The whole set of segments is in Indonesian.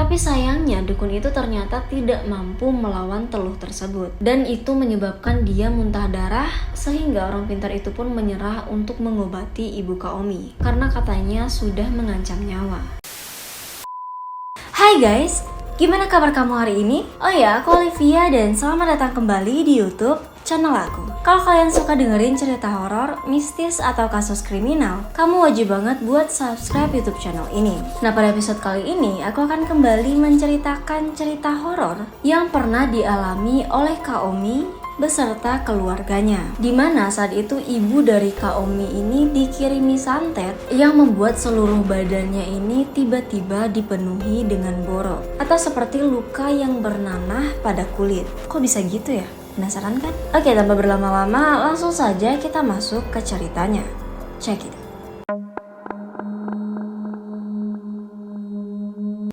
Tapi sayangnya dukun itu ternyata tidak mampu melawan teluh tersebut, dan itu menyebabkan dia muntah darah, sehingga orang pintar itu pun menyerah untuk mengobati ibu Kaomi karena katanya sudah mengancam nyawa. Hai guys, gimana kabar kamu hari ini? Oh ya, aku Olivia dan selamat datang kembali di YouTube channel aku. Kalau kalian suka dengerin cerita horor, mistis, atau kasus kriminal, kamu wajib banget buat subscribe YouTube channel ini. Nah, pada episode kali ini, aku akan kembali menceritakan cerita horor yang pernah dialami oleh Kaomi beserta keluarganya, dimana saat itu ibu dari Kaomi ini dikirimi santet yang membuat seluruh badannya ini tiba-tiba dipenuhi dengan borok atau seperti luka yang bernanah pada kulit. Kok bisa gitu ya? Penasaran kan? Oke, tanpa berlama-lama langsung saja kita masuk ke ceritanya. Check it.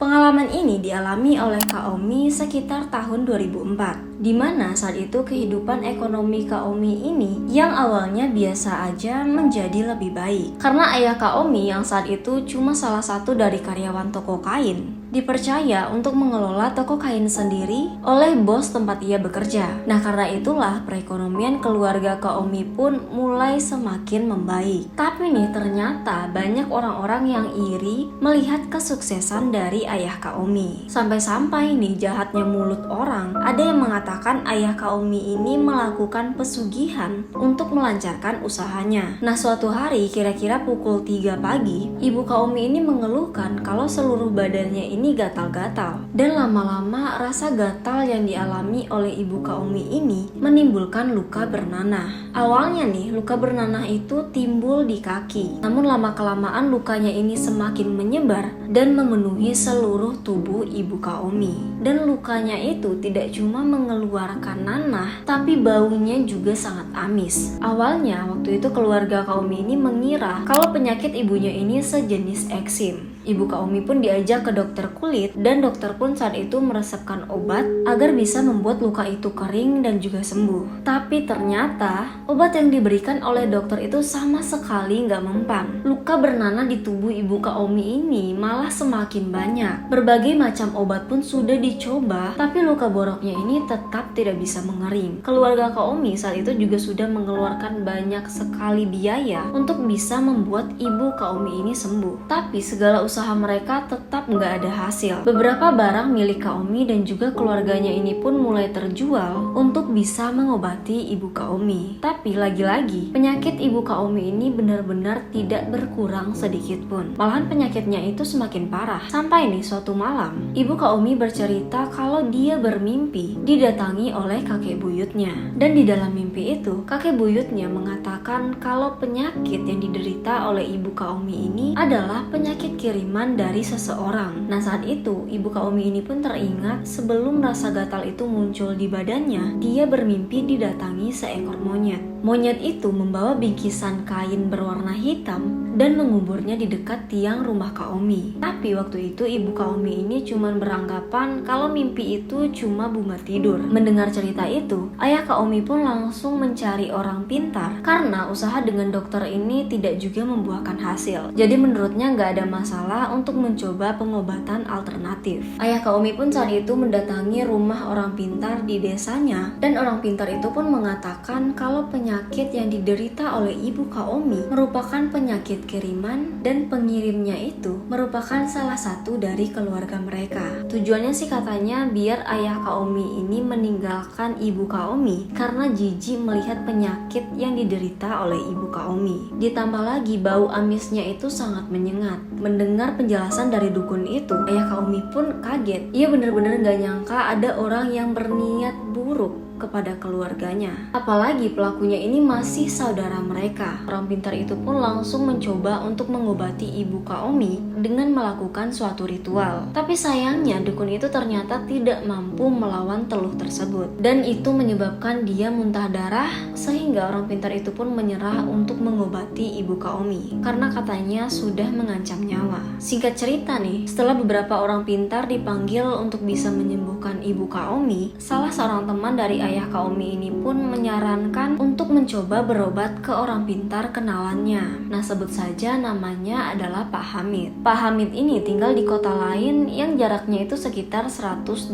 Pengalaman ini dialami oleh Kaomi sekitar tahun 2004, di mana saat itu kehidupan ekonomi Kaomi ini yang awalnya biasa aja menjadi lebih baik. Karena ayah Kaomi yang saat itu cuma salah satu dari karyawan toko kain, dipercaya untuk mengelola toko kain sendiri oleh bos tempat ia bekerja. Nah, karena itulah perekonomian keluarga Kaomi pun mulai semakin membaik. Tapi nih, ternyata banyak orang-orang yang iri melihat kesuksesan dari ayah Kaomi. Sampai-sampai nih jahatnya mulut orang, ada yang mengatakan ayah Kaomi ini melakukan pesugihan untuk melancarkan usahanya. Nah, suatu hari kira-kira pukul 3 pagi, ibu Kaomi ini mengeluhkan kalau seluruh badannya ini gatal-gatal, dan lama-lama rasa gatal yang dialami oleh ibu Kaomi ini menimbulkan luka bernanah. Awalnya nih, luka bernanah itu timbul di kaki, namun lama-kelamaan lukanya ini semakin menyebar dan memenuhi seluruh tubuh ibu Kaomi. Dan lukanya itu tidak cuma mengeluarkan nanah, tapi baunya juga sangat amis. Awalnya waktu itu keluarga Kaomi ini mengira kalau penyakit ibunya ini sejenis eksim. Ibu Kaomi pun diajak ke dokter kulit, dan dokter pun saat itu meresepkan obat agar bisa membuat luka itu kering dan juga sembuh. Tapi ternyata obat yang diberikan oleh dokter itu sama sekali nggak mempan. Luka bernanah di tubuh ibu Kaomi ini malah semakin banyak. Berbagai macam obat pun sudah dicoba, tapi luka boroknya ini tetap tidak bisa mengering. Keluarga Kaomi saat itu juga sudah mengeluarkan banyak sekali biaya untuk bisa membuat ibu Kaomi ini sembuh. Tapi segala usaha mereka tetap nggak ada hasil. Beberapa barang milik Kaomi dan juga keluarganya ini pun mulai terjual untuk bisa mengobati ibu Kaomi. Tapi lagi-lagi penyakit ibu Kaomi ini benar-benar tidak berkurang sedikit pun. Malahan penyakitnya itu semakin parah. Sampai nih suatu malam, ibu Kaomi bercerita kalau dia bermimpi didatangi oleh kakek buyutnya. Dan di dalam mimpi itu, kakek buyutnya mengatakan kalau penyakit yang diderita oleh ibu Kaomi ini adalah penyakit kiriman dari seseorang. Nah, saat itu ibu Kaomi ini pun teringat sebelum rasa gatal itu muncul di badannya, dia bermimpi didatangi seekor monyet. Monyet itu membawa bingkisan kain berwarna hitam dan menguburnya di dekat tiang rumah Kaomi. Tapi waktu itu ibu Kaomi ini cuma beranggapan kalau mimpi itu cuma bunga tidur. Mendengar cerita itu, ayah Kaomi pun langsung mencari orang pintar karena usaha dengan dokter ini tidak juga membuahkan hasil. Jadi menurutnya nggak ada masalah untuk mencoba pengobatan alternatif. Ayah Kaomi pun saat itu mendatangi rumah orang pintar di desanya, dan orang pintar itu pun mengatakan kalau penyakit yang diderita oleh ibu Kaomi merupakan penyakit kiriman, dan pengirimnya itu merupakan salah satu dari keluarga mereka. Tujuannya sih katanya biar ayah Kaomi ini meninggalkan ibu Kaomi karena jijik melihat penyakit yang diderita oleh ibu Kaomi. Ditambah lagi bau amisnya itu sangat menyengat. Mendengar penjelasan dari dukun itu, ayah Kaomi pun kaget. Ia benar-benar gak nyangka ada orang yang berniat buruk kepada keluarganya. Apalagi pelakunya ini masih saudara mereka. Orang pintar itu pun langsung mencoba untuk mengobati ibu Kaomi dengan melakukan suatu ritual. Tapi sayangnya dukun itu ternyata tidak mampu melawan teluh tersebut, dan itu menyebabkan dia muntah darah, sehingga orang pintar itu pun menyerah untuk mengobati ibu Kaomi karena katanya sudah mengancam nyawa. Singkat cerita nih, setelah beberapa orang pintar dipanggil untuk bisa menyembuhkan ibu Kaomi, salah seorang teman dari ayah Kaomi ini pun menyarankan untuk mencoba berobat ke orang pintar kenalannya. Nah, sebut saja namanya adalah Pak Hamid. Pak Hamid ini tinggal di kota lain yang jaraknya itu sekitar 120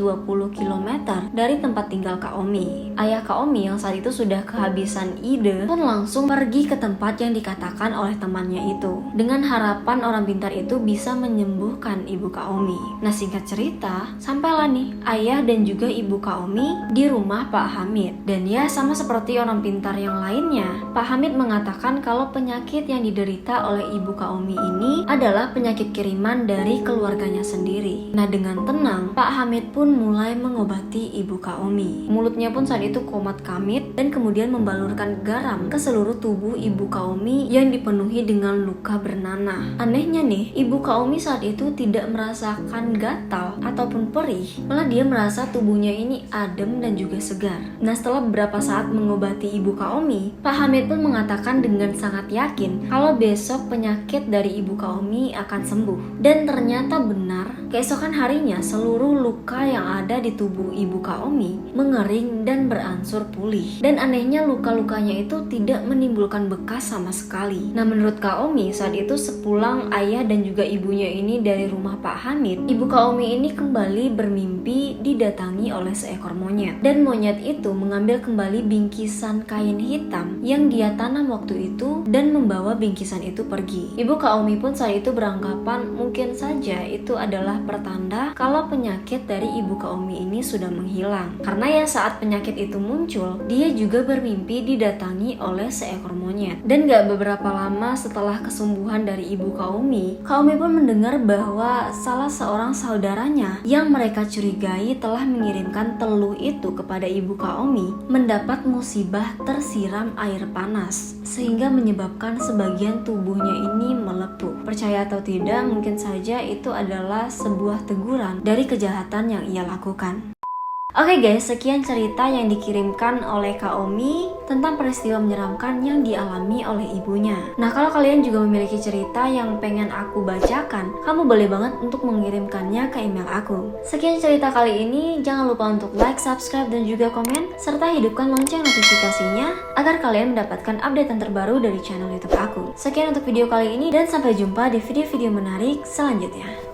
km dari tempat tinggal Kaomi. Ayah Kaomi yang saat itu sudah kehabisan ide pun langsung pergi ke tempat yang dikatakan oleh temannya itu, dengan harapan orang pintar itu bisa menyembuhkan ibu Kaomi. Nah, singkat cerita, sampailah nih ayah dan juga ibu Kaomi di rumah Pak Hamid. Dan ya, sama seperti orang pintar yang lainnya, Pak Hamid mengatakan kalau penyakit yang diderita oleh ibu Kaomi ini adalah penyakit kiriman dari keluarganya sendiri. Nah, dengan tenang, Pak Hamid pun mulai mengobati ibu Kaomi. Mulutnya pun saat itu komat kamit dan kemudian membalurkan garam ke seluruh tubuh ibu Kaomi yang dipenuhi dengan luka bernanah. Anehnya nih, ibu Kaomi saat itu tidak merasakan gatal ataupun perih, malah dia merasa tubuhnya ini adem dan juga segar. Nah, setelah beberapa saat mengobati ibu Kaomi, Pak Hamid pun mengatakan dengan sangat yakin kalau besok penyakit dari ibu Kaomi akan sembuh. Dan ternyata benar, keesokan harinya seluruh luka yang ada di tubuh ibu Kaomi mengering dan beransur pulih. Dan anehnya luka-lukanya itu tidak menimbulkan bekas sama sekali. Nah, menurut Kaomi saat itu sepulang ayah dan juga ibunya ini dari rumah Pak Hamid, ibu Kaomi ini kembali bermimpi didatangi oleh seekor monyet. Dan monyet itu mengambil kembali bingkisan kain hitam yang dia tanam waktu itu dan membawa bingkisan itu pergi. Ibu Kaomi pun saat itu beranggapan mungkin saja itu adalah pertanda kalau penyakit dari ibu Kaomi ini sudah menghilang. Karena ya saat penyakit itu muncul, dia juga bermimpi didatangi oleh seekor monyet. Dan gak beberapa lama setelah kesembuhan dari ibu Kaomi, Kaomi pun mendengar bahwa salah seorang saudaranya yang mereka curigai telah mengirimkan teluh itu kepada ibu Kaomi mendapat musibah tersiram air panas sehingga menyebabkan sebagian tubuhnya ini melepuh. Percaya atau tidak, mungkin saja itu adalah sebuah teguran dari kejahatan yang ia lakukan. Oke guys, sekian cerita yang dikirimkan oleh Kaomi tentang peristiwa menyeramkan yang dialami oleh ibunya. Nah, kalau kalian juga memiliki cerita yang pengen aku bacakan, kamu boleh banget untuk mengirimkannya ke email aku. Sekian cerita kali ini, jangan lupa untuk like, subscribe, dan juga komen, serta hidupkan lonceng notifikasinya agar kalian mendapatkan update terbaru dari channel YouTube aku. Sekian untuk video kali ini dan sampai jumpa di video-video menarik selanjutnya.